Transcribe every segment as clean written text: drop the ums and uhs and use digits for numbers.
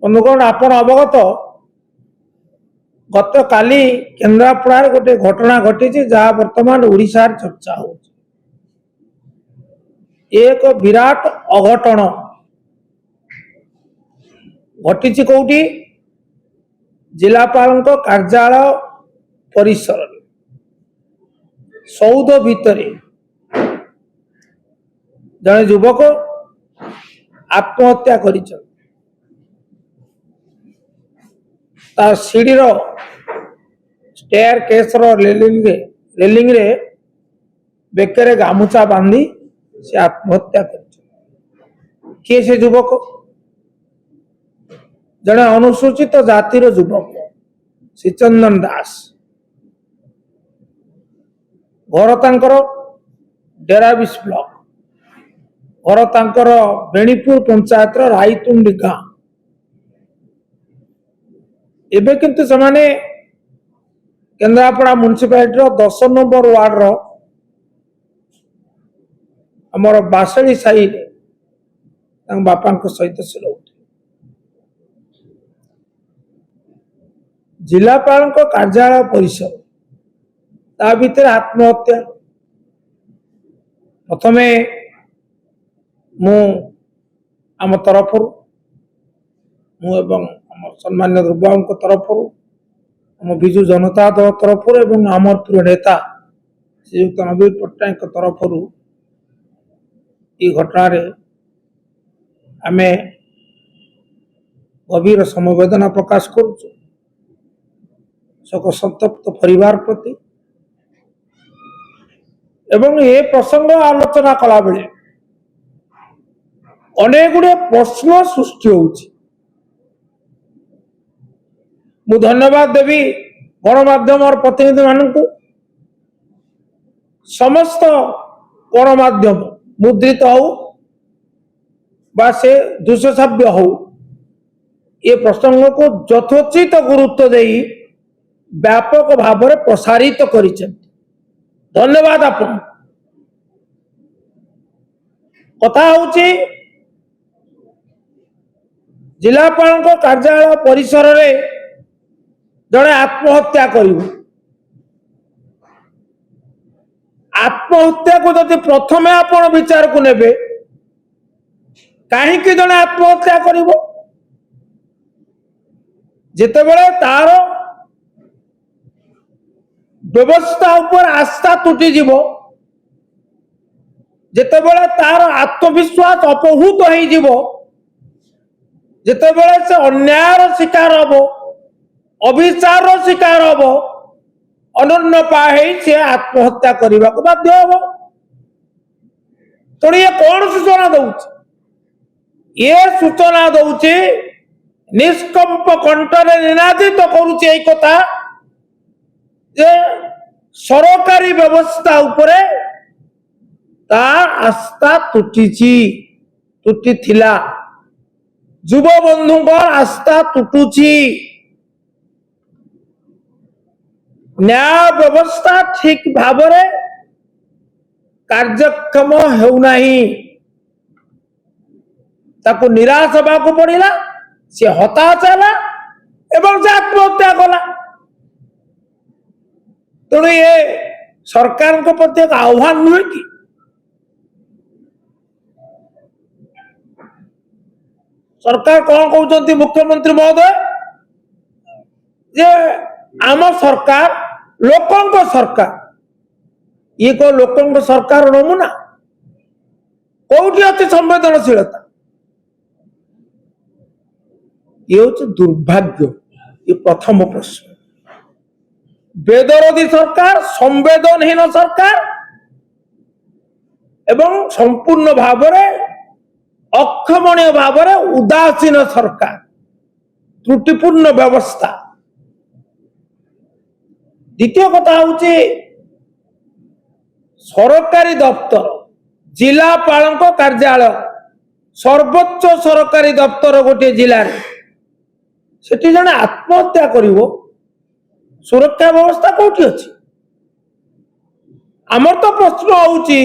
बंधुगण आपण अवगत गत काली केन्द्रापड़ा गोटे घटना घटी जहाँ वर्तमान ओडिशा चर्चा हो एक विराट अघटन घटी कौटी जिलापाल कार्यालय परिसर सौध भितर जड़े युवक आत्महत्या कर सीढ़ी स्टेयर केस रेलिंग रे बेकरे गामुचा बांधी से आत्महत्या कर किए से युवक जड़े अनुसूचित जातिर युवक श्रीचंदन दास घर तांकर डेराबिस ब्लॉक घर तांकर बेणीपुर पंचायत राईतुंडी गाँ एबे किंतु समाने केन्द्रापड़ा म्युनिसिपालिटी 10 नंबर वार्ड रो हमर बासड़ी साई बापा सहित से रोते जिलापाल कार्यालय परिसर ता भीतर आत्महत्या प्रथमे मु आम तरफ सम्मान्य ध्रुवबाबू तरफ आम विजु जनता दल तरफ आमर प्रिय नेता श्रीयुक्त नवीन पट्टनायक तरफ घटना आमे गभीर समवेदना प्रकाश करुचु शोक संतप्त परिवार प्रति एवं ये प्रसंग आलोचना कला बेले अनेक गुड़े प्रश्न सृष्टि होउछि मु धन्यवाद देवी गणमाध्यम और प्रतिनिधि मानक समस्त गणमाध्यम मुद्रित हो बा से दृश्यश्राव्य हो ये प्रसंग को यथोचित गुरुत्व दे व्यापक भाव में प्रसारित कर धन्यवाद आपन कथा होची जिलापाल कार्यालय परिसर रे जड़े आत्महत्या आत्महत्या को जब प्रथमे आपण विचार को नेबे कहीं जड़े आत्महत्या करिवो जितेबेले तार व्यवस्था ऊपर आस्था तुटी जीवो जितेबेले तार आत्मविश्वास अपहृत हो जीवो जितेबेले से अन्यायर शिकार हबो अभिचार शिकार हम अनन्य पाई से आत्महत्या करने को बाध्य हम तेणु ये कौन सूचना दौर ये सूचना दौर निष्कंप कंठरे निनादित करुचे कथा जे सरकारी व्यवस्था उपरे तार आस्था तुटी थिला युव बंधु आस्था तुटुची न्याय व्यवस्था ठीक भाव कार्यक्षम होना ताको निराश होगा पड़ा सी हताश है एवं से आत्महत्या कला तेणु ये सरकार को प्रति एक आह्वान नुहे कि सरकार कौन कहते मुख्यमंत्री महोदय जे आम सरकार लोकों सरकार ये को लोकों सरकार नमूना कौटी अच्छी संवेदनशीलता ये हूँ दुर्भाग्य ये प्रथम प्रश्न बेदरदी सरकार संवेदनहीन सरकार एवं संपूर्ण भाव अक्षमणीय भाव उदासीन सरकार त्रुटिपूर्ण व्यवस्था द्वितीय कथा हूँ सरकारी दफ्तर जिलापाल कार्यालय सर्वोच्च सरकारी दफ्तर गोटे जिले से जड़े आत्महत्या कर सुरक्षा व्यवस्था कौटी अच्छी आमर तो प्रश्न होदी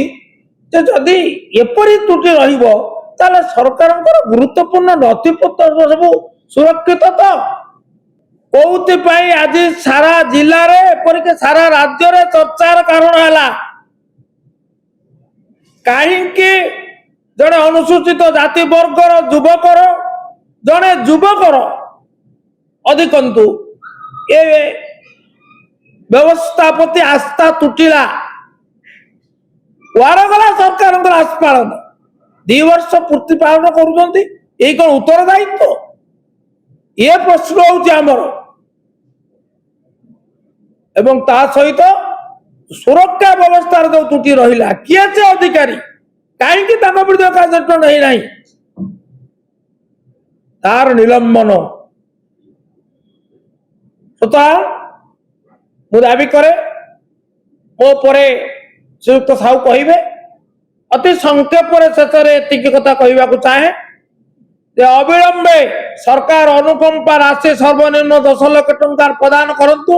एपरी त्रुटि रही सरकार गुरुत्वपूर्ण नथिपत्र सब ସୁରକ୍ଷିତ ତ? କୋଉଥିପାଇଁ ଆଜି ସାରା ଜିଲ୍ଲାରେ ଏପରିକି ସାରା ରାଜ୍ୟରେ ଚର୍ଚ୍ଚାର କାରଣ ହେଲା? କାହିଁକି ଜଣେ ଅନୁସୂଚିତ ଜାତି ବର୍ଗର ଯୁବକର ଜଣେ ଯୁବକର ଅଧିକନ୍ତୁ ଏ ବ୍ୟବସ୍ଥା ପ୍ରତି ଆସ୍ଥା ତୁଟିଲା? କୁଆଡେ ଗଲା ସରକାରଙ୍କର ଆସ୍ପାଳନ? 2 ବର୍ଷ ପୂର୍ତ୍ତି ପାଳନ କରୁଛନ୍ତି, ଏଇ କଣ ଉତ୍ତରଦାୟିତ୍ୱ? ଏ ପ୍ରଶ୍ନ ହଉଛି ଆମର। ଏବଂ ତା ସହିତ ସୁରକ୍ଷା ବ୍ୟବସ୍ଥାର ଯୋଉ ତ୍ରୁଟି ରହିଲା, କିଏ ସେ ଅଧିକାରୀ, କାହିଁକି ତାଙ୍କ ବିରୁଦ୍ଧରେ କାର୍ଯ୍ୟାନୁଷ୍ଠାନ ହେଇନାହିଁ, ତାର ନିଲମ୍ବନ ସୁତରାଂ ମୁଁ ଦାବି କରେ, ମୋ ପରେ ଶ୍ରୀଯୁକ୍ତ ସାହୁ କହିବେ। ଅତି ସଂକ୍ଷେପରେ ଶେଷରେ ଏତିକି କଥା କହିବାକୁ ଚାହେଁ ଯେ ଅବିଳମ୍ବେ ସରକାର ଅନୁକମ୍ପା ରାଶି ସର୍ବନିମ୍ନ 10 ଲକ୍ଷ ଟଙ୍କା ପ୍ରଦାନ କରନ୍ତୁ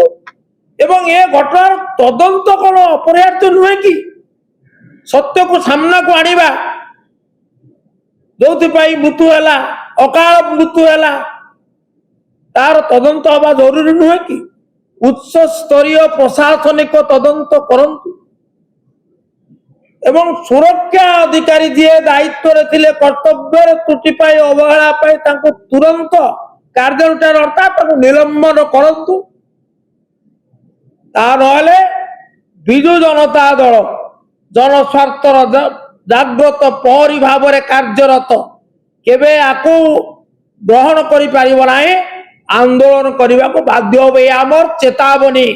ଏବଂ ଏ ଘଟଣାର ତଦନ୍ତ କଣ ଅପରିହାର୍ଯ୍ୟ ନୁହେଁ କି? ସତ୍ୟକୁ ସାମ୍ନାକୁ ଆଣିବା, ଯୋଉଥିପାଇଁ ମୃତ୍ୟୁ ହେଲା, ଅକାଳ ମୃତ୍ୟୁ ହେଲା, ତାର ତଦନ୍ତ ହେବା ଜରୁରୀ ନୁହେଁ କି? ଉଚ୍ଚ ସ୍ତରୀୟ ପ୍ରଶାସନିକ ତଦନ୍ତ କରନ୍ତୁ ଏବଂ ସୁରକ୍ଷା ଅଧିକାରୀ ଯିଏ ଦାୟିତ୍ୱରେ ଥିଲେ କର୍ତ୍ତବ୍ୟରେ ତ୍ରୁଟି ପାଇ ଅବହେଳା ପାଇ ତାଙ୍କୁ ତୁରନ୍ତ କାର୍ଯ୍ୟାନୁଷ୍ଠାନ ଅର୍ଥାତ୍ ତାଙ୍କୁ ନିଲମ୍ବନ କରନ୍ତୁ। ତା ନହେଲେ ବିଜୁ ଜନତା ଦଳ ଜନସ୍ୱାର୍ଥର ଜାଗ୍ରତ ପ୍ରହରୀ ଭାବରେ କାର୍ଯ୍ୟରତ, କେବେ ଆକୁ ଗ୍ରହଣ କରିପାରିବ ନାହିଁ, ଆନ୍ଦୋଳନ କରିବାକୁ ବାଧ୍ୟ হবে। ଆମର ଚେତାବନୀ।